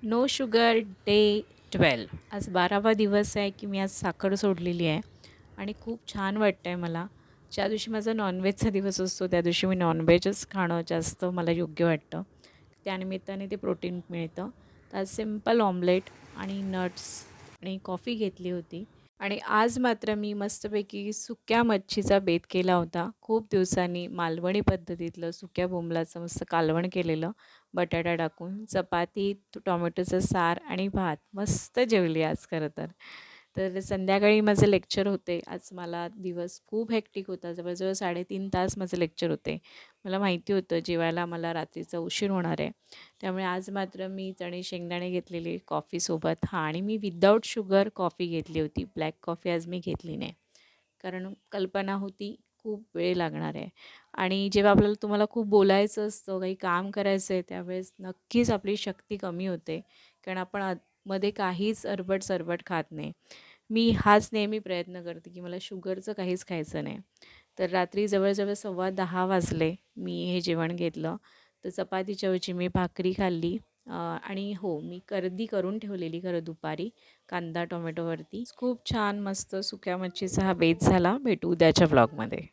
No sugar day 12. आज 12वा दिवस आहे की मी आज साखर सोडलेली आहे आणि खूप छान वाटतं आहे मला. ज्या दिवशी माझा नॉनव्हेजचा दिवस असतो त्या दिवशी मी नॉनव्हेजच खाणं जास्त मला योग्य वाटतं. त्यानिमित्ताने ते प्रोटीन मिळतं. तर आज सिंपल ऑमलेट आणि नट्स आणि कॉफी घेतली होती. आणि आज मात्र मी मस्तपैकी सुक्या मच्छीचा बेत केला होता. खूप दिवसांनी मालवणी पद्धतीतलं सुक्या बोंबलाचं मस्त कालवण केलेलं बटाटा टाकून. चपाती, टोमॅटोचं सार आणि भात. मस्त जेवली आज खरं तर. तर संध्याकाळी माझे लेक्चर होते. आज मला दिवस खूप हेक्टिक होता. जवळजवळ 3.5 तास माझे लेक्चर होते. मला माहिती होतं जेवायला मला रात्रीचा उशीर होणार आहे. त्यामुळे आज मात्र मी चणे शेंगदाणे घेतलेले कॉफीसोबत हां आणि मी विदाऊट शुगर कॉफी घेतली होती. ब्लॅक कॉफी आज मी घेतली नाही. कारण कल्पना होती खूप वेळ लागणार आहे आणि जेव्हा आपल्याला तुम्हाला खूप बोलायचं असतं, काही काम करायचं आहे, त्यावेळेस नक्कीच आपली शक्ती कमी होते. कारण आपण मध्ये काहीच अरबट-सरबट खात नाही. मी हाच नेहमी प्रयत्न करते, की मला शुगरचं काहीच खायचं नाही. तर रात्री जवळ-जवळ 10:15 वाजले. मी हे जेवण घेतलं. तर चपातीच्या ऐवजी मी भाकरी खाल्ली आणि हो, मी कर्दी करून ठेवलेली खरं दुपारी कांदा टोमॅटोवरती. खूप छान मस्त सुक्या मच्छीचा हा बेत झाला. भेटू उद्याच्या व्लॉगमध्ये.